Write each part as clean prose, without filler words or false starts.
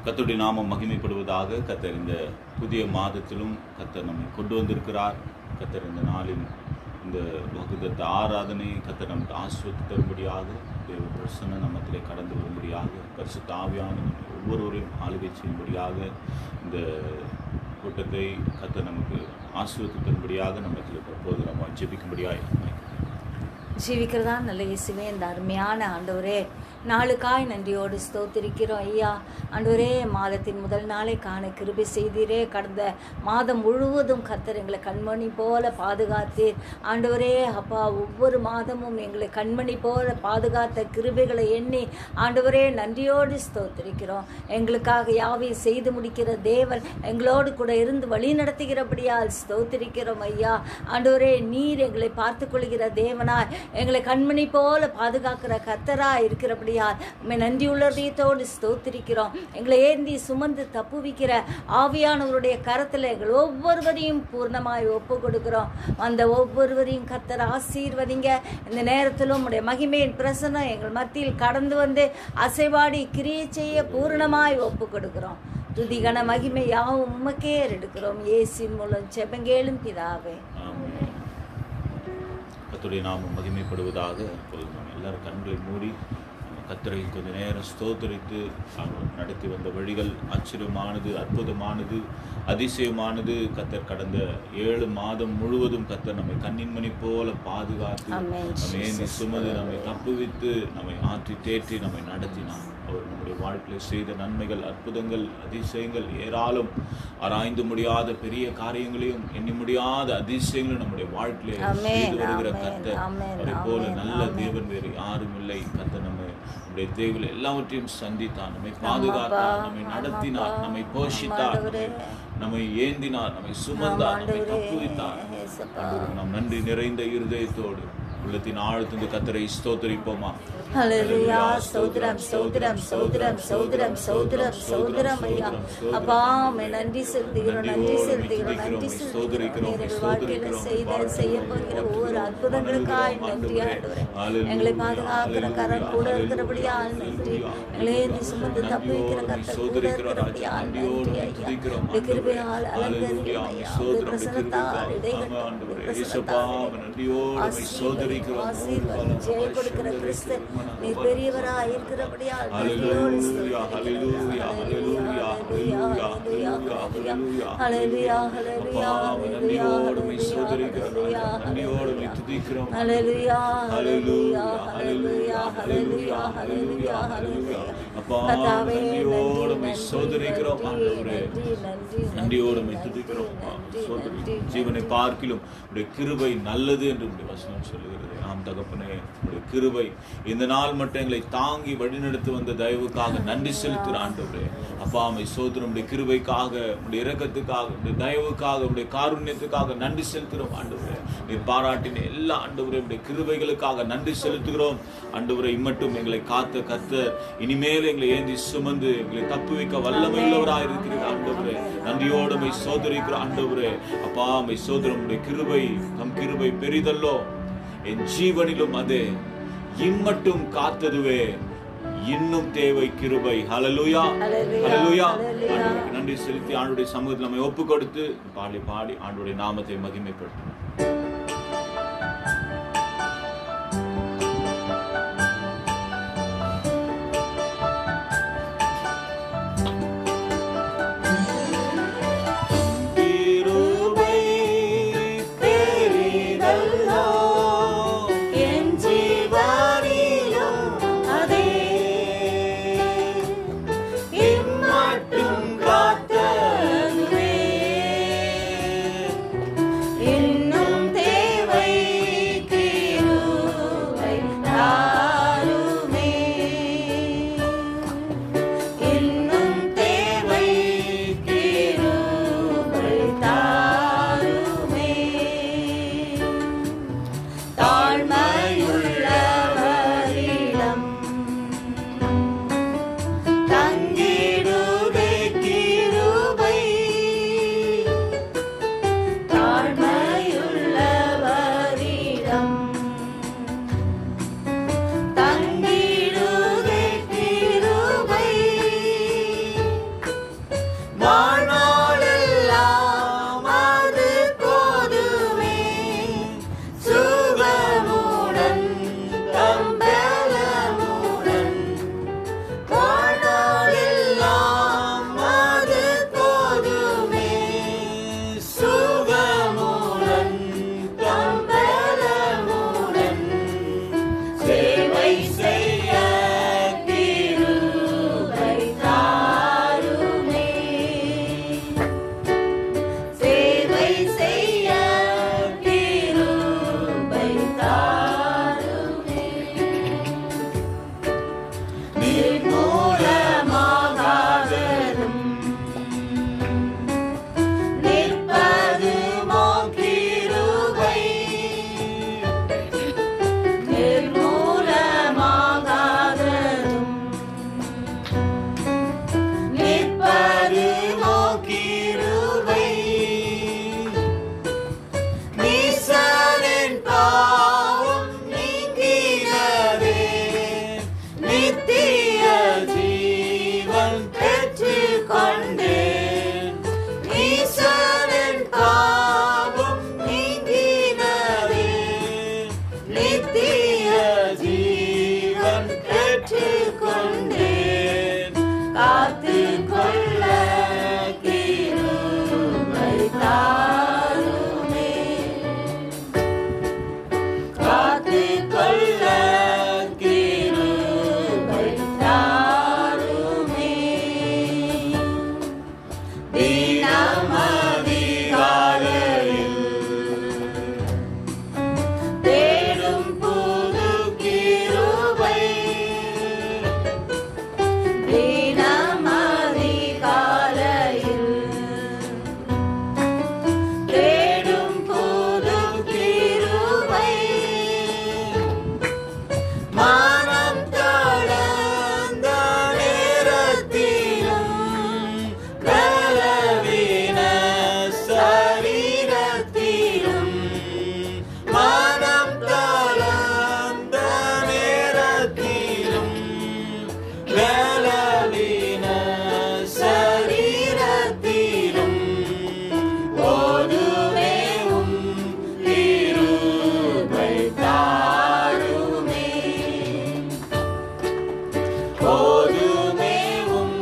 கர்த்தருடைய நாமம் மகிமைப்படுவதாக. கர்த்தர் இந்த புதிய மாதத்திலும் கர்த்தர் நம்மை கொண்டு வந்திருக்கிறார். கர்த்தர் இந்த நாளில் இந்த வாக்குத்தத்த ஆராதனை கர்த்தர் நமக்கு ஆசீர்வாதத்தை தரும்படியாக, தேவ பிரசன்னம் நம்மத்திலே கடந்து வரும்படியாக, பரிசுத்த ஆவியான ஒவ்வொருவரையும் ஆளுகை செய்யும்படியாக, இந்த கூட்டத்தை கர்த்தர் நமக்கு ஆசீர்வாதத்தை தரும்படியாக நம்மத்தில் தற்போது நம்ம ஜெபிக்கும்படியாக. ஜீவிக்கிறதா நல்ல இயேசுவே, இந்த அருமையான ஆண்டவரே நாளுக்காய் நன்றியோடு ஸ்தோத்திரிக்கிறோம் ஐயா. ஆண்டவரே, மாதத்தின் முதல் நாளை காண கிருபை செய்தீரே. கடந்த மாதம் முழுவதும் கர்த்தர் எங்களை கண்மணி போல பாதுகாத்தீர் ஆண்டவரே. அப்பா, ஒவ்வொரு மாதமும் எங்களை கண்மணி போல பாதுகாத்த கிருபைகளை எண்ணி ஆண்டவரே நன்றியோடு ஸ்தோத்திரிக்கிறோம். எங்களுக்காக யாவையும் செய்து முடிக்கிற தேவன் எங்களோடு கூட இருந்து வழி நடத்துகிறபடியால் ஸ்தோத்திரிக்கிறோம் ஐயா. ஆண்டவரே, நீர் எங்களை பார்த்து கொள்கிற தேவனாய், எங்களை கண்மணி போல பாதுகாக்கிற கர்த்தராய் இருக்கிறபடியால் உம்மை நன்றியுள்ளதோடு ஸ்தோத்திரிக்கிறோம். எங்களை ஏந்தி சுமந்து தப்புவிக்கிற ஆவியானவருடைய கரத்தில் எங்கள் ஒவ்வொருவரையும் பூர்ணமாய் ஒப்பு கொடுக்கிறோம். அந்த ஒவ்வொருவரையும் கர்த்தர் ஆசீர்வதிங்க. இந்த நேரத்திலும் உம்முடைய மகிமையின் பிரசன்னம் எங்கள் மத்தியில் கடந்து வந்து அசைவாடி கிரியை செய்ய பூர்ணமாய் ஒப்பு கொடுக்கிறோம். துதிகன மகிமை யாவும் உமக்கே எடுக்கிறோம். இயேசுவின் மூலம் ஜெபங்கேளும் பிதாவே. கர்த்தருடைய நாமம் மகிமைப்படுவதாக. நம்ம எல்லாரும் கண்களை மூடி கர்த்தரை கொஞ்ச நேரம் ஸ்தோத்தரித்து அவர் நடத்தி வந்த வழிகள் ஆச்சரியமானது, அற்புதமானது, அதிசயமானது. கர்த்தர் கடந்த 7 மாதம் முழுவதும் கர்த்தர் நம்மை கண்ணின்மணி போல பாதுகாத்து, நம்மை சுமந்து, நம்மை தப்புவித்து, நம்மை ஆற்றி தேற்றி நம்மை நடத்தினார். அவர் நம்முடைய வாழ்க்கையில் செய்த நன்மைகள், அற்புதங்கள், அதிசயங்கள் ஏராளம். ஆராய்ந்து முடியாத பெரிய காரியங்களையும் எண்ணி முடியாத அதிசயங்களும் நம்முடைய வாழ்க்கையிலே செய்து வருகிற கர்த்தர். அவரை போல நல்ல தேவன் வேறு யாரும் இல்லை. கர்த்தர் நம்மை நம்முடைய தேவையில் எல்லாவற்றையும் சந்தித்தார், நம்மை பாதுகாத்தார், நம்மை நடத்தினார், நம்மை போஷித்தார், நம்மை ஏந்தினார், நம்மை சுமந்தார், நம்மை தப்புவித்தார். நாம் நன்றி நிறைந்த இருதயத்தோடு உள்ளத்தின் ஆழ்த்தின் கர்த்தரை ஸ்தோத்திரிப்போமா. ஹல்லேலூயா. ஸ்தோத்திரம் ஸ்தோத்திரம் ஸ்தோத்திரம் ஸ்தோத்திரம் ஸ்தோத்திரம் ஸ்தோத்திரம் ஐயா. அப்பா, உம்மை நன்றி செலுத்துகிறோம், நன்றி செலுத்துகிறோம், நன்றி செலுத்துகிறோம். எங்கள் வாழ்க்கையில செய்ய போகிற ஒவ்வொரு அற்புதங்களுக்காய் நன்றி ஆண்டவரே. எங்களை பாதுகாக்கிற கரம் கூட இருக்கிறபடியால் நன்றி. எங்களை ஏந்தி சுமந்து தப்புவிக்கிற கர்த்தர் கூட இருக்கிறபடியால் நன்றி ஐயா. கிருபையால் அலங்கரியும் ஐயா. பிரசன்னத்தால் இடைகட்டும், பிரசன்னத்தால் ஆசீர்வாதம் ஜெய கொடுக்கிற கிறிஸ்து நீ பெரியவராய் இருக்கிறபடியால் நன்றியோடு ஜீவனை பார்க்கிலும் கிருபை நல்லது என்று வசனம் சொல்லுகிறது. ஆம் தகப்பனே, கிருபை இந்த நாள் மட்டும் எங்களை தாங்கி வழிநடத்தி வந்த தயவுக்காக நன்றி செலுத்துகிற ஆண்டவரே. அப்பா, உம்மை ஸ்தோத்திரம். உம்முடைய கிருபைக்காக, உம்முடைய இரக்கத்துக்காக, உம்முடைய தயவுக்காக, உம்முடைய காருண்யத்துக்காக நன்றி செலுத்துகிறோம் ஆண்டவரே. நீர் பாராட்டின எல்லா ஆண்டவரே உம்முடைய கிருபைகளுக்காக நன்றி செலுத்துகிறோம் ஆண்டவரே. இம்மட்டும் எங்களை காத்த கர்த்தர் இனிமேல் எங்களை ஏந்தி சுமந்து எங்களை தப்புவிக்க வல்லமையுள்ளவராக இருக்கிறீர் ஆண்டவரே. நன்றியோடு உம்மை ஸ்தோத்திரிக்கிறோம் ஆண்டவரே. அப்பா, உம்மை ஸ்தோத்திரம். உம்முடைய கிருபை, தம் கிருபை பெரிதல்லோ, என் ஜீவனிலும் அதே இம்மட்டும் காத்ததுவே இன்னும் தேவை கிருபை. ஹல்லேலூயா, ஹல்லேலூயா. ஆண்டவருக்கு நன்றி செலுத்தி ஆண்டவருடைய சமூகத்தில் நம்மை ஒப்பு கொடுத்து பாடி ஆண்டவருடைய நாமத்தை மகிமைப்படுத்தும். in வாழ்நாளெல்லாம் அது போதுமே. சுகமுடன் தம்பலமுடன் வாழ்நாளெல்லாம் அது போதுமே. சுகமுடன் தம்பலமுடன் சேவை செய்ய கிருபை தாருமே. சேவை செய்ய கிருபை தாருமே. நிர்மூலமாகாததும் நிற்பதுமோ கிருபை. நிர்மூலமாகாததும் நிற்பதுமோ கிருபை. நீசனின் பாவம் நீங்கினதே, நித்திய ஜீவன் பெற்றுக் கொண்டேன். நீசனின் பாவம் நீங்கினதே, நித்திய ஜீவன் பெற்றுக் கொண்டேன். காத்துக்கொள்ள கிருபை தாருமே. காத்துக்கொள்ள கிருபை தாருமே. தினம் அதிகாலையில் தேடும் புது கிருபை. தினம் அதிகாலையில் தேடும் புது கிருபை. மனம் தளர்ந்த நேரத்திலும் பலவீன சரீரத்திலும் மனம் தளர்ந்த நேரத்திலும் பலவீன சரீரத்திலும் போதுமேவும் கிருபை தாருமே. போதுமேவும்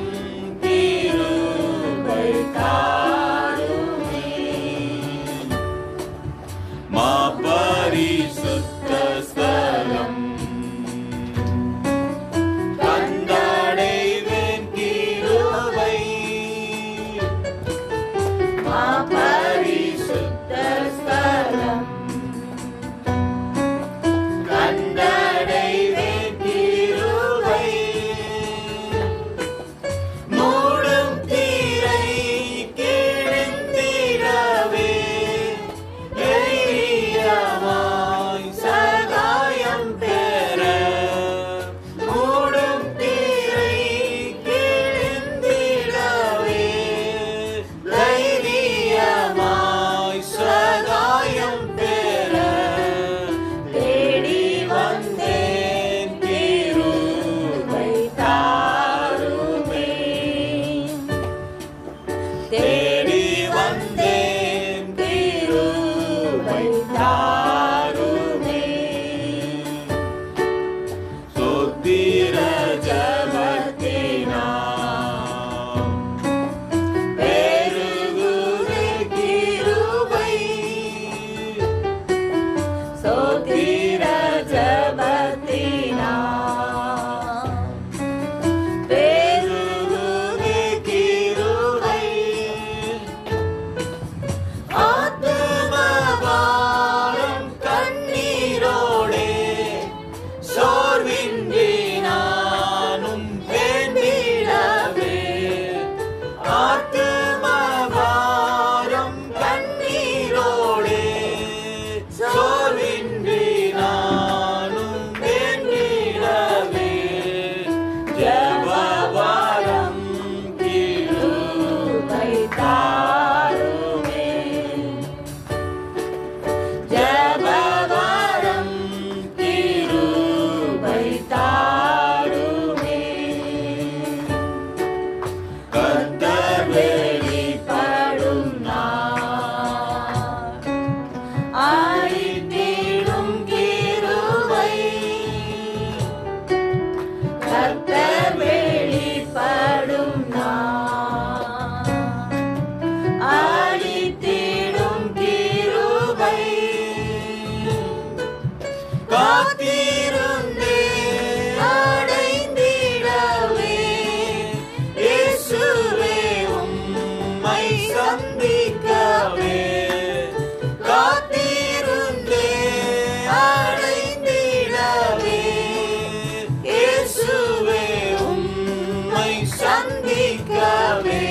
இரக்கமே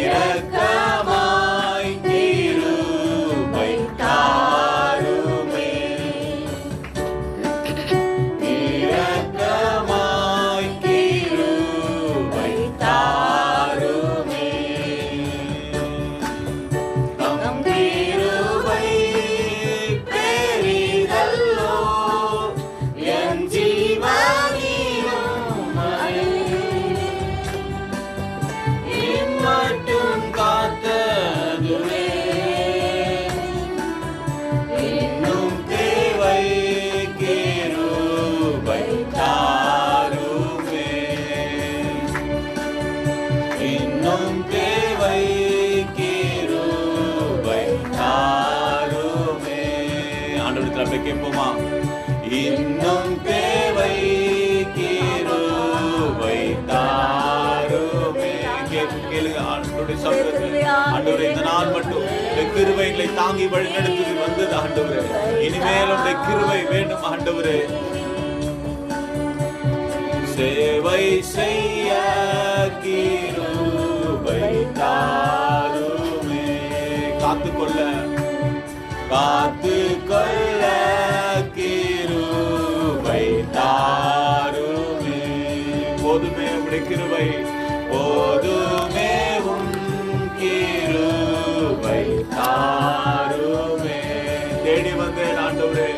இரக்கமாய் கிருபை தாருமே இரக்கமாய் கிருபை தாருமே தம் கிருபை பெரிதல்லோ என் ஜீவனிலும் இம்மட்டும் காத்ததுவே இன்னும் தேவை கிருபை தாருமே இன்னும் தேவை கிருபை தாருமே ஆண்டவரிடத்தில் அப்படியே கேட்போமா இன்னும் தேவை கிருபை தாருமே கேளுங்க ஆண்டவருடைய சமூகத்தில் ஆண்டவரே இந்த நாள் மட்டும் இந்த கிருபைகளை தாங்கி வழிநடத்தி வந்தது ஆண்டவரே இனிமேல் உடைய கிருபை வேண்டும் ஆண்டவரே சேவை செய்ய கிருபை தாருமே காத்துக்கொள்ள கிருபை தாருமே போதுமே உடைய கிருபை போதுமே உன் கிருபை தாருமே தேடி வந்தேன் ஆண்டவரே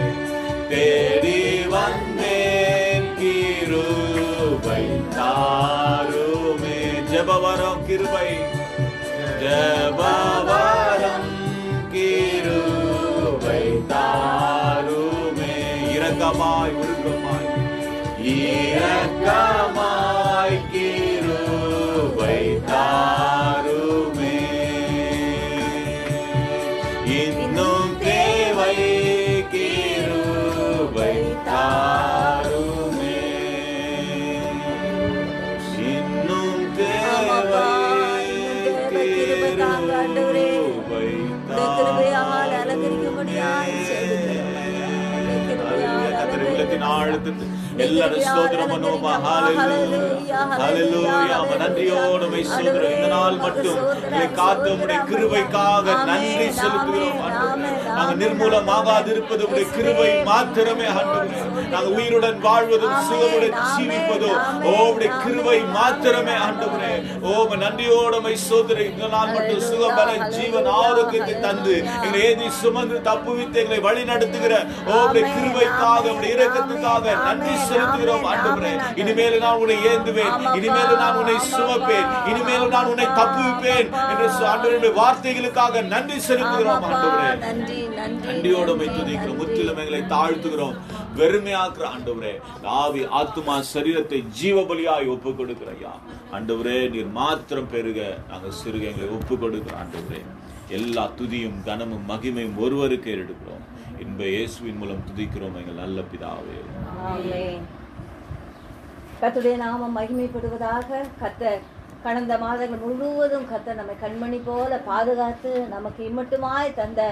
தேடி வந்தேன் கிருபை தாருமே ஜெபவரம் கிருபை ஜெபவரம் கிருபை தாருமே இரக்கமாய் உருக்கமாய் இரக்கமாய் கிருபை தாருமே இன்னும் தேவை கிருபை தாருமே இன்னும் தேவை கிருபை கிருபையால் அலங்கரிக்கும்படியாய் செய்திருக்கிறோம். உள்ளத்தின் ஆழத்தில் எல்லாரும் ஸ்தோத்திரம் பண்ணுவோமா ஹalleluya ஹalleluya நன்றியோடு உம்மை ஸ்தோத்திரம் இந்த நாள் மட்டும் உம்மை காத்து உம்முடைய கிருபைக்காக நன்றி செலுத்துகிறோம் ஆண்டவரே நாங்கள் நிர்மூலமாகாதிருப்பது உம்முடைய கிருபை மாத்திரமே ஆண்டவரே நாங்கள் உயிருடன் வாழ்வதும் சுகமுடன் ஜீவிப்பதும் உம்முடைய கிருபை மாத்திரமே ஆண்டவரே நன்றியோடு உம்மை ஸ்தோத்திரம் இந்த நாள் மட்டும் சுகபல ஜீவன் ஆரோக்கியத்தை தந்து எங்களை ஏந்தி சுமந்து தப்புவித்து எங்களை வழி நடத்துகிற உம்முடைய கிருபைக்காக உம்முடைய இரக்கத்துக்காக நன்றி செலுத்துகிறோம் ஆண்டவரே இனிமேல் நான் உன்னை ஏந்துவேன் இனிமேல் நான் உன்னை சுமப்பேன் இனிமேல் நான் உன்னை தப்புவிப்பேன் என்று ஆண்டவருடைய வார்த்தைகளுக்காக நன்றி செலுத்துகிறோம் ஆண்டவரே நன்றியோடு உம்மை துதிக்கிறோம் முற்றிலும் எங்களை தாழ்த்துகிறோம் வெறுமையாக்குற ஆண்டவரே ஆவி ஆத்துமா சரீரத்தை ஜீவ பலியாய் ஒப்பு கொடுக்கிற ஐயா ஆண்டவரே நீர் மாத்திரம் பெருக நாங்கள் சிறுக எங்களை ஒப்பு கொடுக்கிற ஆண்டவரே எல்லா துதியும் கனமும் மகிமையும் ஒருவருக்கு எடுக்கிறோம் இன்ப இயேசுவின் மூலம் துதிக்கிறோம் எங்கள் நல்ல பிதாவே ஆமென். கர்த்தருடைய நாமம் மகிமைப்படுவதாக. கர்த்தர் கடந்த மாதங்கள் முழுவதும் கர்த்தர் நம்மை கண்மணி போல பாதுகாத்து நமக்கு இம்மட்டுமாய் தந்த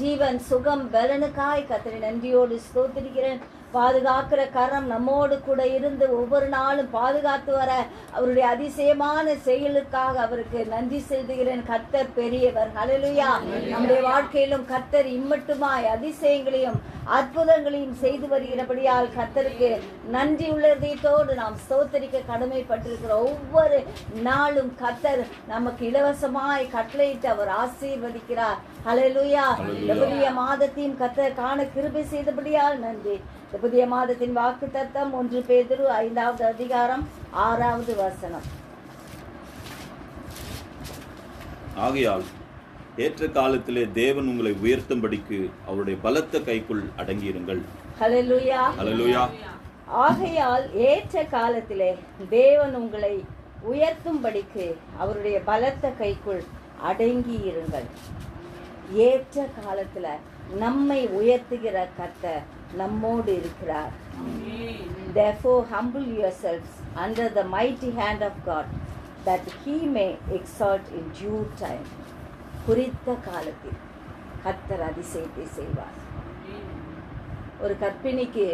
ஜீவன் சுகம் பலனுக்காய் கர்த்தரை நன்றியோடு ஸ்தோத்திரிக்கிறேன். பாதுகாக்கிற கரம் நம்மோடு கூட இருந்து ஒவ்வொரு நாளும் பாதுகாத்து வர அவருடைய அதிசயமான செயலுக்காக அவருக்கு நன்றி செலுத்துகிறேன். கர்த்தர் பெரியவர். ஹல்லேலூயா. நம்முடைய வாழ்க்கையிலும் கர்த்தர் இம்மட்டுமாய் அதிசயங்களையும் அற்புதங்களையும் செய்து வருகிறபடியால் கர்த்தருக்கு நன்றி உள்ளதோடு நாம் ஸ்தோத்தரிக்க கடமைப்பட்டிருக்கிறோம். ஒவ்வொரு நாளும் கர்த்தர் நமக்கு இலவசமாய் கட்டளையிட்டு அவர் ஆசீர்வதிக்கிறார். ஹல்லேலூயா. இந்த புதிய மாதத்தையும் கர்த்தர் காண கிருபை செய்தபடியால் நன்றி. இந்த புதிய மாதத்தின் வாக்கு தத்தம் 1 பேதுரு 5வது அதிகாரம் 6வது வசனம். ஆகையால் ஏற்ற காலத்திலே தேவன் உங்களை உயர்த்தும்படிக்கு அவருடைய பலத்த கைக்குள் அடங்கியிருங்கள். ஹல்லேலூயா. ஹல்லேலூயா. ஆகையால் ஏற்ற காலத்திலே தேவன் உங்களை உயர்த்தும்படிக்கு அவருடைய பலத்த கைக்குள் அடங்கி இருங்கள். ஏற்ற காலத்துல நம்மை உயர்த்துகிற கர்த்தர் நம்மோடு இருக்கிறார். Therefore humble yourselves under the mighty hand of God that he may exalt in due time. குறித்த காலத்தில் கர்த்தர் அதிசயத்தை செய்வார். ஒரு கர்ப்பிணிக்கு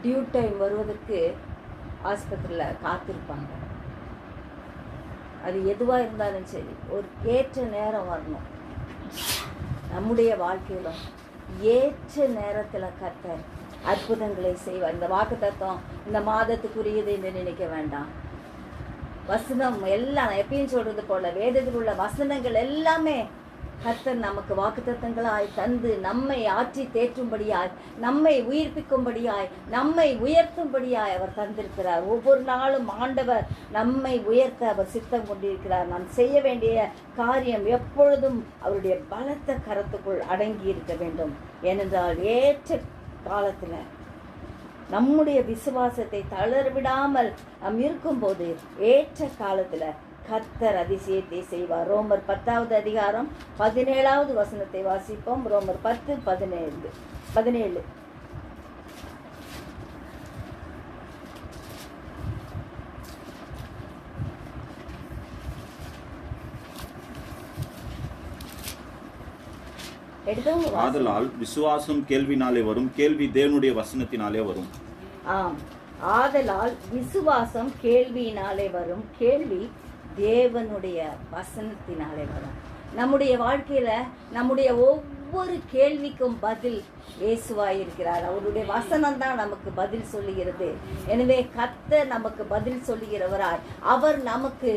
டியூ டைம் வருவதற்கு ஆஸ்பத்திரியில் காத்திருப்பாங்க. அது எதுவாக இருந்தாலும் சரி, ஒரு ஏற்ற நேரம் வரணும். நம்முடைய வாழ்க்கையிலும் ஏற்ற நேரத்தில் கர்த்தர் அற்புதங்களை செய்வார். இந்த வாக்குத்தத்தம் இந்த மாதத்துக்குரியது என்று நினைக்க வேண்டாம். வசனம் எல்லாம் எப்பயும் சொல்றது போல வேதத்தில் உள்ள வசனங்கள் எல்லாமே கர்த்தர் நமக்கு வாக்குத்தத்தங்களாய் தந்து நம்மை ஆற்றி தேற்றும்படியாய், நம்மை உயிர்ப்பிக்கும்படியாய், நம்மை உயர்த்தும்படியாய் அவர் தந்திருக்கிறார். ஒவ்வொரு நாளும் ஆண்டவர் நம்மை உயர்த்த அவர் சித்தம் கொண்டிருக்கிறார். நாம் செய்ய வேண்டிய காரியம் எப்பொழுதும் அவருடைய பலத்த கரத்துக்குள் அடங்கி இருக்க வேண்டும். ஏனென்றால் ஏற்ற காலத்தில் நம்முடைய விசுவாசத்தை தளர்விடாமல் நாம் இருக்கும்போது ஏற்ற காலத்தில் கர்த்தர் அதிசயத்தை செய்வார். ரோமர் 10வது அதிகாரம் 17வது வசனத்தை வாசிப்போம். ரோமர் 10:17. ஆதலால் விசுவாசம் கேள்வினாலே வரும், கேள்வி தேவனுடைய வசனத்தினாலே வரும். ஆம், ஆதலால் விசுவாசம் கேள்வியினாலே வரும், கேள்வி தேவனுடைய வசனத்தினாலே வரும். நம்முடைய வாழ்க்கையில நம்முடைய ஒவ்வொரு கேள்விக்கும் பதில் இயேசுவாய் இருக்கிறார். அவருடைய வசனம் தான் நமக்கு பதில் சொல்லுகிறது. எனவே கர்த்தர் நமக்கு பதில் சொல்லுகிறவராய், அவர் நமக்கு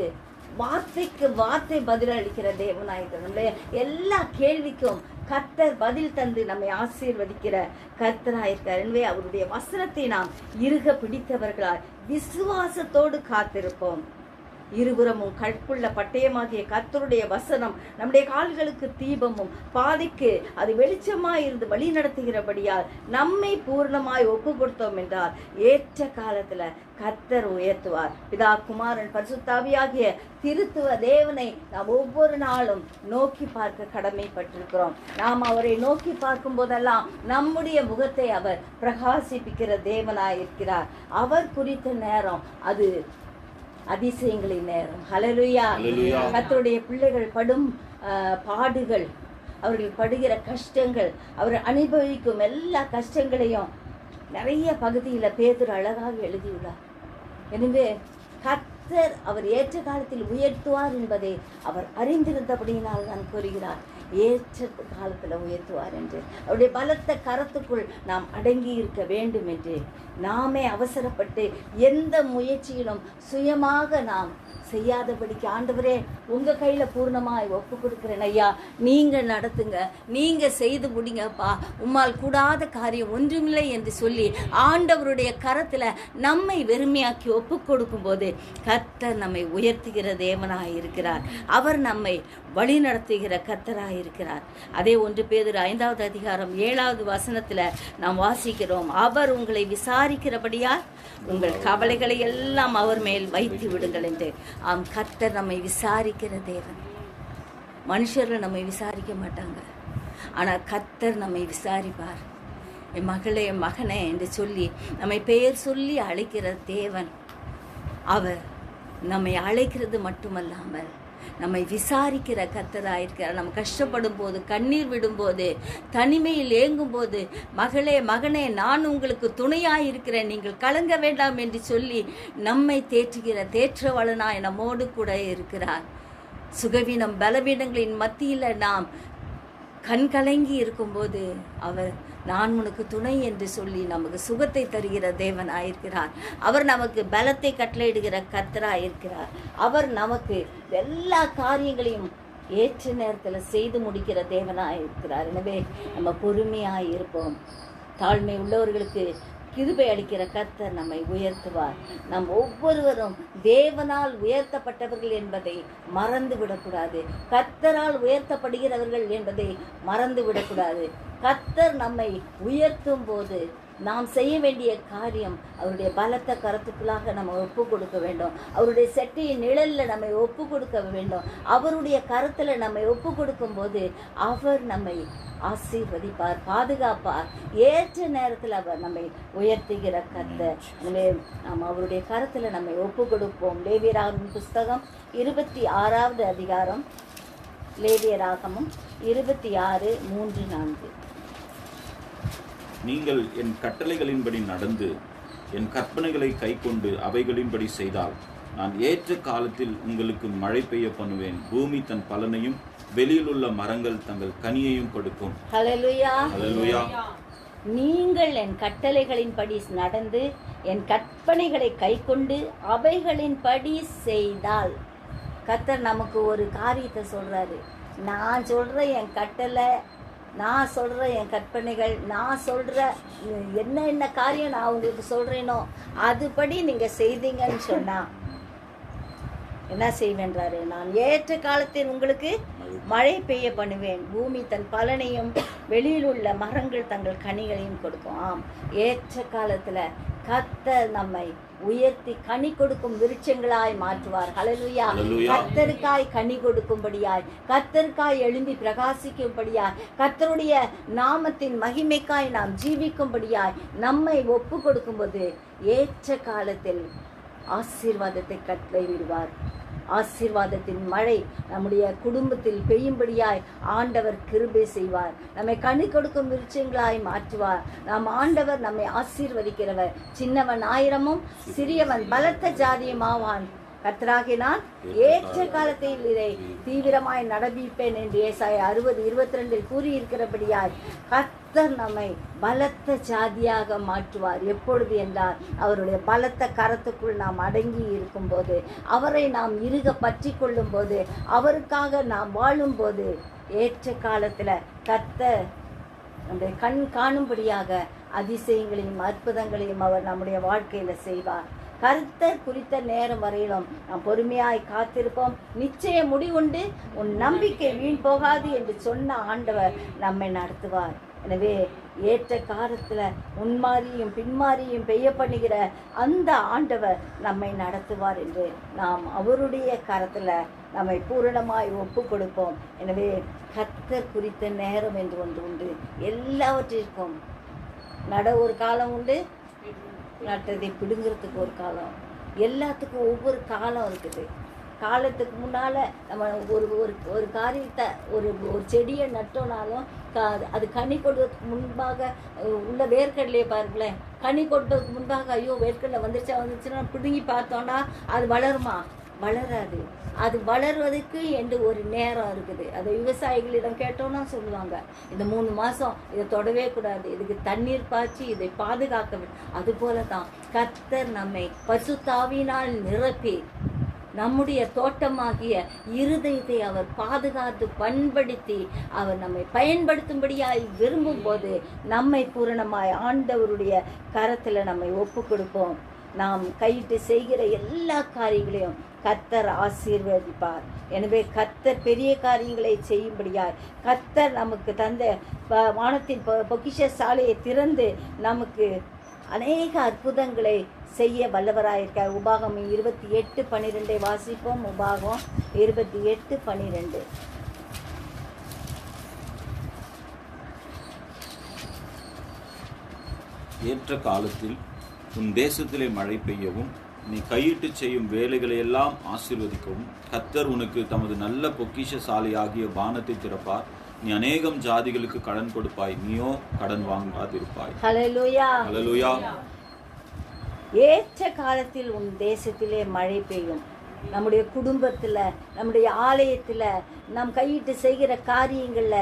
வார்த்தைக்கு வார்த்தை பதில் அளிக்கிற தேவனாயிருக்கிறார். எல்லா கேள்விக்கும் கர்த்தர் பதில் தந்து நம்மை ஆசீர்வதிக்கிற கர்த்தராயிருக்கிறார். எனவே அவருடைய வசனத்தை நாம் இறுக பிடித்தவர்களாய் விசுவாசத்தோடு காத்திருப்போம். இருபுறமும் கற்புள்ள பட்டயமாகிய கர்த்தருடைய வசனம் நம்முடைய கால்களுக்கு தீபமும் பாதைக்கு அது வெளிச்சமாய் இருந்து வழி நடத்துகிறபடியால் நம்மை பூர்ணமாய் ஒப்பு கொடுத்தோம் என்றால் ஏற்ற காலத்துல கர்த்தர் உயர்த்துவார். பிதா குமாரன் பரிசுத்தாவியாகிய திருத்துவ தேவனை நாம் ஒவ்வொரு நாளும் நோக்கி பார்க்க கடமைப்பட்டிருக்கிறோம். நாம் அவரை நோக்கி பார்க்கும் போதெல்லாம் நம்முடைய முகத்தை அவர் பிரகாசிப்பிக்கிற தேவனாயிருக்கிறார். அவர் குறித்த நேரம் அது அதிசயங்களின் நேரம். ஹல்லேலூயா. கர்த்தருடைய பிள்ளைகள் படும் பாடுகள், அவர்கள் படுகிற கஷ்டங்கள், அவர்கள் அனுபவிக்கும் எல்லா கஷ்டங்களையும் நிறைய பகுதியில் பேதுரு அழகாக எழுதியுள்ளார். எனவே கர்த்தர் அவர் ஏற்ற காலத்தில் உயர்த்துவார் என்பதை அவர் அறிந்திருந்தபடியினால் நான் கூறுகிறார். ஏற்ற காலத்தில் உயர்த்துவார் என்று அவருடைய பலத்த கரத்துக்குள் நாம் அடங்கி இருக்க வேண்டும் என்று நாமே அவசரப்பட்டு எந்த முயற்சியிலும் சுயமாக நாம் செய்யாதபடிக்கு ஆண்டவரே உங்க கையில பூர்ணமாய் ஒப்பு கொடுக்கிறேன் ஐயா, நீங்க நடத்துங்க, நீங்க செய்து முடிங்கப்பா, உம்மால் கூடாத காரியம் ஒன்றுமில்லை என்று சொல்லி ஆண்டவருடைய கரத்துல நம்மை வெறுமையாக்கி ஒப்பு கொடுக்கும் போது கர்த்தர் நம்மை உயர்த்துகிற தேவனாய் இருக்கிறார். அவர் நம்மை வழி நடத்துகிற கர்த்தராய் இருக்கிறார். அதே 1 பேதுரு 5வது அதிகாரம் 7வது வசனத்துல நாம் வாசிக்கிறோம், அவர் உங்களை விசாரிக்கிறபடியால் உங்கள் கவலைகளை எல்லாம் அவர் மேல் வைத்து விடுங்கள் என்று. ஆம், கர்த்தர் நம்மை விசாரிக்கிற தேவன். மனுஷர்கள் நம்மை விசாரிக்க மாட்டாங்க, ஆனால் கர்த்தர் நம்மை விசாரிப்பார். என் மகளே, என் மகனே என்று சொல்லி நம்மை பெயர் சொல்லி அழைக்கிற தேவன். அவர் நம்மை அழைக்கிறது மட்டுமல்லாமல் நம்மை விசாரிக்கிற கர்த்தராயிருக்கிறார். நம்ம கஷ்டப்படும் போது, கண்ணீர் விடும்போது, தனிமையில் ஏங்கும் போது, மகளே மகனே நான் உங்களுக்கு துணையாயிருக்கிறேன், நீங்கள் கலங்க வேண்டாம் என்று சொல்லி நம்மை தேற்றுகிற தேற்றவளனாய் நம்மோடு கூட இருக்கிறார். சுகவீனம் பலவீனங்களின் மத்தியில் நாம் கண் கலங்கி இருக்கும்போது அவர் நான் உனக்கு துணை என்று சொல்லி நமக்கு சுகத்தை தருகிற தேவன் ஆயிருக்கிறார். அவர் நமக்கு பலத்தை கட்டளையிடுகிற கர்த்தராயிருக்கிறார். அவர் நமக்கு எல்லா காரியங்களையும் ஏற்ற நேரத்தில் செய்து முடிக்கிற தேவனாயிருக்கிறார். எனவே நம்ம பொறுமையாய் இருப்போம். தாழ்மை உள்ளவர்களுக்கு கிருபை அளிக்கிற கர்த்தர் நம்மை உயர்த்துவார். நம் ஒவ்வொருவரும் தேவனால் உயர்த்தப்பட்டவர்கள் என்பதை மறந்து விடக்கூடாது. கர்த்தரால் உயர்த்தப்படுகிறவர்கள் என்பதை மறந்து விடக்கூடாது. கர்த்தர் நம்மை உயர்த்தும் போது நாம் செய்ய வேண்டிய காரியம் அவருடைய பலத்த கரத்துக்குள்ளாக நம்ம ஒப்பு கொடுக்க வேண்டும். அவருடைய செட்டையின் நிழலில் நம்மை ஒப்பு கொடுக்க வேண்டும். அவருடைய கரத்தில் நம்மை ஒப்பு கொடுக்கும் போது அவர் நம்மை ஆசீர்வதிப்பார், பாதுகாப்பார். ஏற்ற நேரத்தில் அவர் நம்மை உயர்த்துகிற கர்த்தர். எனவே நாம் அவருடைய கரத்தில் நம்மை ஒப்பு கொடுப்போம். லேவியராகமம் புஸ்தகம் 26வது அதிகாரம், லேவியராகமம் 26:3-4. நீங்கள் என் கட்டளைகளின்படி நடந்து என் கற்பனைகளை கைக்கொண்டு அவைகளின்படி செய்தால் நான் ஏற்ற காலத்தில் உங்களுக்கு மழை பெய்ய பண்ணுவேன், பூமி தன் பலனையும் வெளியில் உள்ள மரங்கள் தங்கள் கனியையும் கொடுக்கும். ஹல்லேலூயா. ஹல்லேலூயா. நீங்கள் என் கட்டளைகளின்படி நடந்து என் கற்பனைகளை கைக்கொண்டு அவைகளின்படி செய்தால். கர்த்தர் நமக்கு ஒரு காரியத்தை சொல்றாரு. நான் சொல்ற என் கட்டளை, நான் சொல்ற என் கற்பனைகள், நான் சொல்ற என்ன காரியம் நான் உங்களுக்கு சொல்றேனோ அதுபடி நீங்க செய்தீங்கன்னு சொன்னா என்ன செய்வேன்றாரு? நான் ஏற்ற காலத்தில் உங்களுக்கு மழை பெய்ய பண்ணுவேன், பூமி தன் பலனையும் வெளியில் உள்ள மரங்கள் தங்கள் கனிகளையும் கொடுக்கும். ஆம், ஏற்ற காலத்துல கர்த்தர் நம்மை உயர்த்தி கனி கொடுக்கும் விருட்சங்களாய் மாற்றுவார். ஹல்லேலூயா. கர்த்தருக்காய் கனி கொடுக்கும்படியாய், கர்த்தருக்காய் எழும்பி பிரகாசிக்கும்படியாய், கர்த்தருடைய நாமத்தின் மகிமைக்காய் நாம் ஜீவிக்கும்படியாய் நம்மை ஒப்பு கொடுக்கும்போது ஏற்ற காலத்தில் ஆசீர்வாதத்தை கட்டளை விடுவார். ஆசீர்வாதத்தின் மழை நம்முடைய குடும்பத்தில் பெய்யும்படியாய் ஆண்டவர் கிருபை செய்வார். நம்மை கனி கொடுக்கும் விருட்சங்களாய் மாற்றுவார். நாம் ஆண்டவர் நம்மை ஆசீர்வதிக்கிறவர். சின்னவன் 1000 சிறியவன் பலத்த ஜாதியும் ஆவான். கர்த்தராகிய நான் ஏற்ற காலத்தில் இதை தீவிரமாய் நடப்பிப்பேன் என்று ஏசாயா 60:22 கூறியிருக்கிறபடியாய் கர்த்தர் நம்மை பலத்த ஜாதியாக மாற்றுவார். எப்பொழுது என்றால் அவருடைய பலத்த கரத்துக்குள் நாம் அடங்கி இருக்கும் போது, அவரை நாம் இறுக பற்றி கொள்ளும் போது, அவருக்காக நாம் வாழும் போது, ஏற்ற காலத்துல கர்த்தர் நம்முடைய கண் காணும்படியாக அதிசயங்களையும் அற்புதங்களையும் அவர் நம்முடைய வாழ்க்கையில செய்வார். கர்த்தர் குறித்த நேரம் வரையிலும் நாம் பொறுமையாய் காத்திருப்போம். நிச்சயம் முடிவுண்டு, உன் நம்பிக்கை வீண் போகாது என்று சொன்ன ஆண்டவர் நம்மை நடத்துவார். எனவே ஏற்ற காலத்துல முன்மாறியும் பின்மாறியும் பெய்ய பண்ணுகிற அந்த ஆண்டவர் நம்மை நடத்துவார் என்று நாம் அவருடைய கரத்துல நம்மை பூரணமாய் ஒப்பு கொடுப்போம். எனவே கர்த்தர் குறித்த நேரம் என்று ஒன்று உண்டு. எல்லாவற்றிற்கும் நட ஒரு காலம் உண்டு, நட்டதை பிடுங்கிறதுக்கு ஒரு காலம். எல்லாத்துக்கும் ஒவ்வொரு காலம் இருக்குது. காலத்துக்கு முன்னால் நம்ம ஒரு காரியத்தை ஒரு செடியை நட்டோனாலும் அது கனி கொடுறதுக்கு முன்பாக உள்ள வேர்க்கடலையை பாருங்களேன். கனி கொடுறதுக்கு முன்பாக ஐயோ வேர்க்கடலை வந்துருச்சுன்னா பிடுங்கி பார்த்தோன்னா அது வளருமா? வளராது. அது வளர்வதற்கு என்று ஒரு நேரம் இருக்குது. அதை விவசாயிகளிடம் கேட்டோம்னா சொல்லுவாங்க, இந்த 3 மாதம் இதை தொடவே கூடாது, இதுக்கு தண்ணீர் பாய்ச்சி இதை பாதுகாக்க வேண்டும். அதுபோல தான் கர்த்தர் நம்மை பரிசுத்தாவியினால் நிரப்பி நம்முடைய தோட்டமாகிய இருதயத்தை அவர் பாதுகாத்து பண்படுத்தி அவர் நம்மை பயன்படுத்தும்படியாய் விரும்பும் போது நம்மை பூரணமாய் ஆண்டவருடைய கரத்துல நம்மை ஒப்பு கொடுப்போம். நாம் கையிட்டு செய்கிற எல்லா காரியங்களையும் கர்த்தர் ஆசீர்வதிப்பார். எனவே கர்த்தர் பெரிய காரியங்களை செய்யும்படியாய் கர்த்தர் நமக்கு தந்த வானத்தின் பொக்கிஷ சாலையை திறந்து நமக்கு அநேக அற்புதங்களை செய்ய வல்லவராயிருக்கார். உபாகமம் 28:12 வாசிப்போம். உபாகம் 28:12. ஏற்ற காலத்தில் உன் தேசத்திலே மழை பெய்யவும் நீ கையிட்டு செய்யும் வேலைகளை எல்லாம் ஆசீர்வதிக்கவும் கர்த்தர் உனக்கு தமது நல்ல பொக்கிஷ சாலையாகிய வானத்தை திறப்பார். நீ அநேகம் ஜாதிகளுக்கு கடன் கொடுப்பாய், நீயோ கடன் வாங்காதிருப்பாய். ஹல்லேலூயா. ஹல்லேலூயா. ஏற்ற காலத்தில் உன் தேசத்திலே மழை பெய்யும். நம்முடைய குடும்பத்துல, நம்முடைய ஆலயத்துல, நம் கையிட்டு செய்கிற காரியங்கள்ல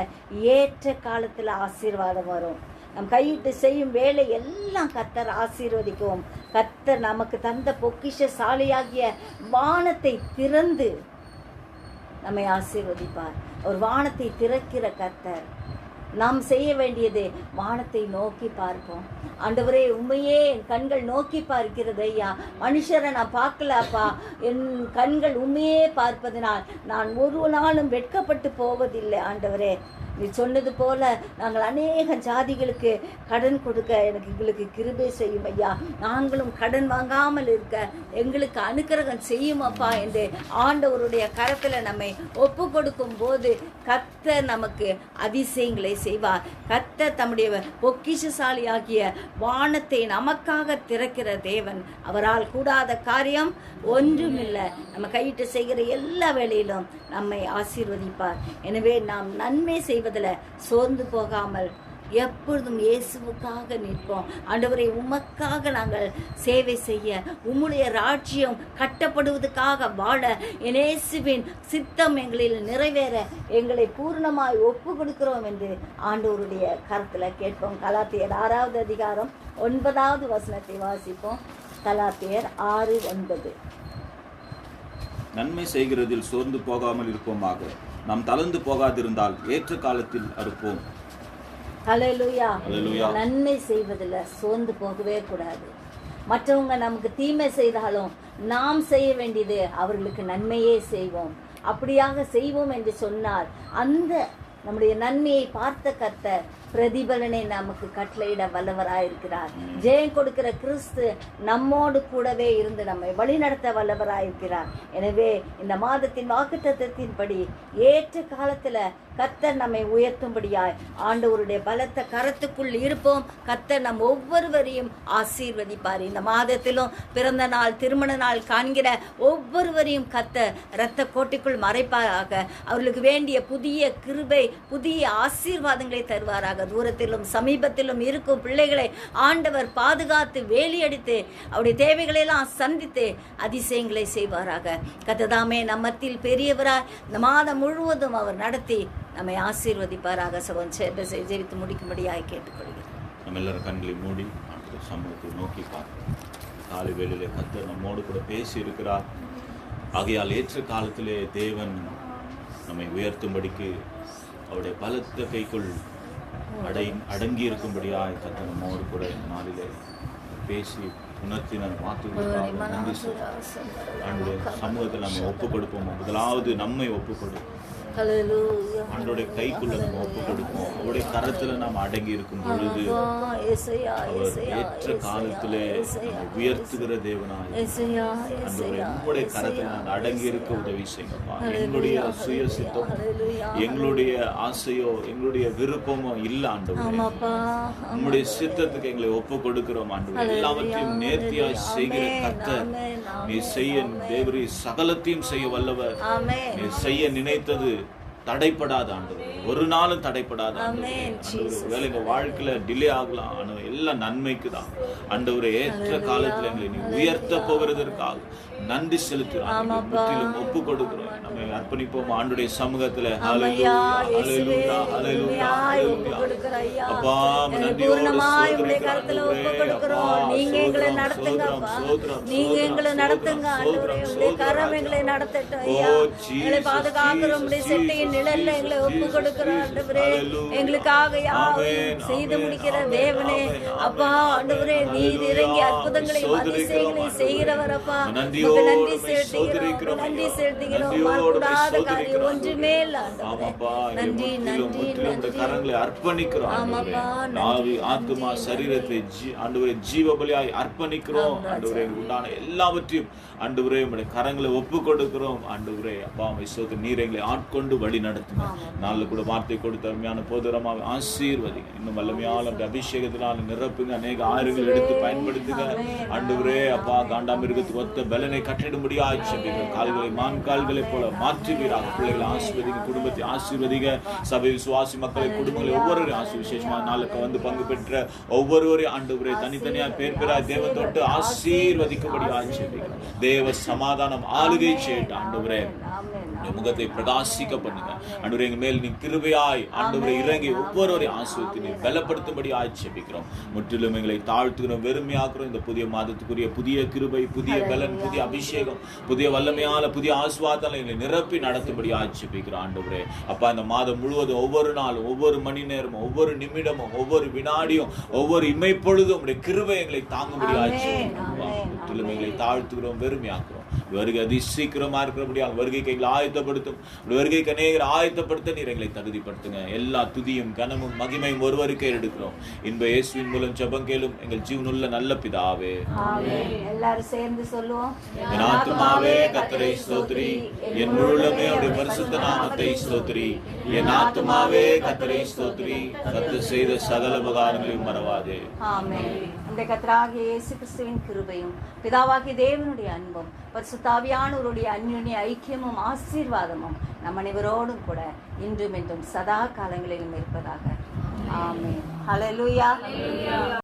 ஏற்ற காலத்துல ஆசீர்வாதம் வரும். நம் கையிட்டு செய்யும் வேலை எல்லாம் கர்த்தர் ஆசீர்வதிக்கும். கர்த்தர் நமக்கு தந்த பொக்கிஷ சாலையாகிய வானத்தை திறந்து நம்மை ஆசீர்வதிப்பார். ஒரு வானத்தை திறக்கிற கர்த்தர். நாம் செய்ய வேண்டியது வானத்தை நோக்கி பார்ப்போம். ஆண்டவரே, உண்மையே என் கண்கள் நோக்கி பார்க்கிறது ஐயா. மனுஷரை நான் பார்க்கலப்பா, என் கண்கள் உண்மையே பார்ப்பதனால் நான் ஒரு நாளும் வெட்கப்பட்டு போவதில்லை. ஆண்டவரே, நீ சொன்னது போல நாங்கள் அநேக ஜாதிகளுக்கு கடன் கொடுக்க எங்களுக்கு கிருபை செய்யும் ஐயா. நாங்களும் கடன் வாங்காமல் இருக்க எங்களுக்கு அனுக்கிரகம் செய்யும் அப்பா என்று ஆண்டவருடைய கரத்துல நம்மை ஒப்பு கொடுக்கும் போது கர்த்தர் நமக்கு அதிசயங்களை செய்வார். கர்த்தர் தம்முடைய பொக்கிஷசாலியாகிய வானத்தை நமக்காக திறக்கிற தேவன். அவரால் கூடாத காரியம் ஒன்றுமில்லை. நம்ம கையிட்டு செய்கிற எல்லா வேலையிலும் நம்மை ஆசீர்வதிப்பார். எனவே நாம் நன்மை செய்வதில் சோர்ந்து போகாமல் எப்பொழுதும் இயேசுவுக்காக நிற்போம். ஆண்டவரை உமக்காக நாங்கள் சேவை செய்ய, உம்முடைய ராஜ்யம் கட்டப்படுவதற்காக வாழ, என் இயேசுவின் சித்தம் எங்களில் நிறைவேற எங்களை பூர்ணமாய் ஒப்பு கொடுக்கிறோம் என்று ஆண்டவருடைய கருத்தில் கேட்போம். கலாத்தியர் 6வது அதிகாரம் 9வது வசனத்தை வாசிப்போம். கலாத்தியர் 6:9. நன்மை செய்கிறதில் சோர்ந்து போகாமல் இருப்போமாக. நாம் தளர்ந்து போகாதிருந்தால் ஏற்ற காலத்தில் அறுப்போம். ஹல்லேலூயா. நன்மை செய்வதில் சோர்ந்து போகவே கூடாது. மற்றவங்க நமக்கு தீமை செய்தாலும் நாம் செய்ய வேண்டியது அவர்களுக்கு நன்மையே செய்வோம். அப்படியாக செய்வோம் என்று சொன்னால் அந்த நம்முடைய நன்மையை பார்த்த கர்த்தர் பிரதிபலனை நமக்கு கட்டளையிட வல்லவராயிருக்கிறார். ஜெயம் கொடுக்கிற கிறிஸ்து நம்மோடு கூடவே இருந்து நம்மை வழிநடத்த வல்லவராயிருக்கிறார். எனவே இந்த மாதத்தின் வாக்குத்தத்தத்தின்படி ஏற்ற காலத்துல கர்த்தர் நம்மை உயர்த்தும்படியாய் ஆண்டவருடைய பலத்த கரத்துக்குள் இருப்போம். கர்த்தர் நம் ஒவ்வொருவரையும் ஆசீர்வதிப்பார். இந்த மாதத்திலும் பிறந்த நாள், திருமண நாள் காண்கிற ஒவ்வொருவரையும் கர்த்தர் இரத்த கோட்டைக்குள் மறைப்பாராக. அவர்களுக்கு வேண்டிய புதிய கிருபை, புதிய ஆசீர்வாதங்களை தருவாராக. தூரத்திலும் சமீபத்திலும் இருக்கும் பிள்ளைகளை ஆண்டவர் பாதுகாத்து வேலியடித்து அவருடைய தேவைகளை எல்லாம் சந்தித்து அதிசயங்களை செய்வாராக. கர்த்தர் நம்மத்தில் பெரியவராய் இந்த மாதம் முழுவதும் அவர் நடத்தி நம்மை ஆசீர்வதிப்பாராக. ஜெபித்து முடிக்கும்படியாய் கேட்டுக்கொள்கிறேன். நம்ம எல்லாரும் கண்களை மூடி சமூகத்தை நோக்கி பார்ப்போம். காலை வேளையிலே கர்த்தர் நம்மோடு கூட பேசி இருக்கிறார். ஆகையால் ஏற்ற காலத்திலே தேவன் நம்மை உயர்த்தும்படிக்கு அவருடைய பலத்த கைக்குள் அடங்கி இருக்கும்படியாய் கர்த்தர் நம்மோடு கூட இந்த நாளிலே பேசி உணர்த்தினார். மாற்றுவதற்காக நன்றி சொல்லுவோம். சமூகத்தில் நம்ம ஒப்பு கொடுப்போம். முதலாவது நம்மை ஒப்பு கொடுப்போம். ஆண்டோடைய கைக்குள்ள நம்ம ஒப்பு கொடுப்போம். அவருடைய கரத்துல நாம் அடங்கி இருக்கும் பொழுது அவர் ஏற்ற காலத்திலே உயர்த்துகிற தேவனாய் உங்களுடைய கரத்தில் நான் அடங்கி இருக்க உதவி செய்யப்பா. எங்களுடைய சுய சித்தம், எங்களுடைய ஆசையோ, எங்களுடைய விருப்பமோ இல்ல ஆண்டவரே. உங்களுடைய சித்தத்துக்கு எங்களை ஒப்பு கொடுக்கிறோம் ஆண்டவரே. எல்லாவற்றையும் நேர்த்தியாய் செய்கிற கர்த்தர், நீ செய்ய தேவரே சகலத்தையும் செய்ய வல்லவர். நீ செய்ய நினைத்தது தடைப்படாத ஆண்டவரே, ஒரு நாளும் தடைப்படாத ஆண்டவரே. ஒருவேளை எங்க வாழ்க்கையில டிலே ஆகலாம், ஆனா எல்லாம் நன்மைக்கு தான் ஆண்டவரே. ஏற்ற காலத்துல எங்களை நீ உயர்த்த போகிறதற்காக நன்றி செலுத்துகிறோம். முற்றிலும் ஒப்பு கொடுக்கிறோம். நம்ம அர்ப்பணிப்போம் ஆண்டுடைய சமூகத்துல. அப்பா நன்றியோடு நீங்க எங்களை நடத்துங்க, நீங்க எங்களை நடத்துங்க ஆண்டவரே. உடைய கரம் எங்களை நடத்தட்டும் ஐயா. எங்களை பாதுகாக்கிறோம். உடைய செட்டையின் நிழல்ல எங்களை ஒப்பு கொடுக்கிறோம் ஆண்டவரே. எங்களுக்காக யாவையும் செய்து முடிக்கிற தேவனே அப்பா ஆண்டவரே, நீர் இறங்கி அற்புதங்களையும் அதிசயங்களையும் செய்கிறவர் அப்பா. நன்றி செலுத்துகிறோம், நன்றி செலுத்துகிறோம். கூடாத காரியம் ஒன்றுமே இல்ல ஆண்டவரே. நன்றி நன்றி நன்றி. கரங்களை அர்ப்பணிக்கிறோம் ஆண்டவரே. ஆத்துமா சரீரத்தை ஆண்டவரே ஜீவ பலியாய் அர்ப்பணிக்கிறோம் ஆண்டவரே. உண்டான எல்லாவற்றையும் ஆண்டவரே உம்முடைய கரங்களை ஒப்பு கொடுக்கிறோம் ஆண்டவரே. அப்பா விசுவாச நீர் எங்களை ஆட்கொண்டு வழி நடத்துங்க. நாளில் கூட வார்த்தை கொடுத்த அருமையான போதரமாக ஆசீர்வதிங்க. இன்னும் வல்லமையால் அந்த அபிஷேகத்தினால் நிரப்புங்க. அநேக ஆறுகள் எடுத்து பயன்படுத்துங்க ஆண்டவரே. அப்பா காண்டாமிருகத்துக்கு ஒத்த பலனை கட்டிடும்படியா ஆட்சிப்பீங்க. கால்களை மான் கால்களை போல மாற்றுவீராக. பிள்ளைகளை ஆசீர்வதிங்க, குடும்பத்தை ஆசீர்வதிங்க. சபை விசுவாசி மக்களை, குடும்பங்களை ஒவ்வொருவரையும் விசேஷமான நாளுக்கு வந்து பங்கு பெற்ற ஒவ்வொருவரையும் ஆண்டவரே தனித்தனியா பேர் பேராய் தேவன் தொட்டு ஆசீர்வதிக்கும்படி ஆட்சிப்பீங்க. தேவ சமாதானம் ஆளுகை செய்யட்டும் ஆண்டவரே. முகத்தை பிரகாசிக்க பண்ணுங்க ஆண்டவரே. எங்க மேல் நீ கிருபையாய் ஆண்டவரே இறங்கி ஒவ்வொருவரையும் ஆசீர்வதித்து நீ பலப்படுத்தும்படி ஆட்சேபிக்கிறோம். முற்றிலும் எங்களை தாழ்த்துகிறோம், வெறுமையாக்குறோம். இந்த புதிய மாதத்துக்குரிய புதிய கிருபை, புதிய பலன், புதிய அபிஷேகம், புதிய வல்லமையால புதிய ஆசீர்வாதத்தால் எங்களை நிரப்பி நடத்தும்படி ஆட்சேபிக்கிறோம் ஆண்டவரே. அப்பா இந்த மாதம் முழுவதும் ஒவ்வொரு நாளும், ஒவ்வொரு மணி நேரமும், ஒவ்வொரு நிமிடமும், ஒவ்வொரு வினாடியும், ஒவ்வொரு இமைப்பொழுதும் உடைய கிருபை எங்களை தாங்கும்படி ஆட்சேபிக்கிறோம். முற்றிலும் எங்களை தாழ்த்துகிறோம், வெறுமையாக்குறோம். வருகை அதி சீக்கிரமா இருக்கிறபடியாக வருகைக்கு எங்களை ஆயத்தப்படுத்தும். வருகைக்கு அநேகர் ஆயத்தப்படுத்த நீர் எங்களை தகுதிப்படுத்துங்க. எல்லா துதியும் கனமும் மகிமையும் ஒருவருக்கே எடுக்கிறோம். இன்ப இயேசுவின் மூலம் ஜெபம் கேளும் எங்கள் ஜீவனுள்ள நல்ல பிதாவே. எல்லாரும் சேர்ந்து சொல்லுவோம். என் ஆத்துமாவே கர்த்தரை ஸ்தோத்திரி, என் முழுமே அவருடைய பரிசுத்த நாமத்தை ஸ்தோத்திரி. என் ஆத்துமாவே கர்த்தரை ஸ்தோத்திரி, கர்த்தர் செய்த சகல உபகாரங்களையும் மறவாதே. ஆமென். இந்த கர்த்தராகிய இயேசு கிறிஸ்துவின் கிருபையும் பிதாவாகிய தேவனுடைய அன்பும் பரிசுத்த ஆவியானவருடைய அன்யோன்ய ஐக்கியமும் ஆசீர்வாதமும் நம் அனைவரோடும் கூட இன்றும் என்றும் சதா காலங்களிலும் இருப்பதாக. ஆமென். ஹல்லேலூயா.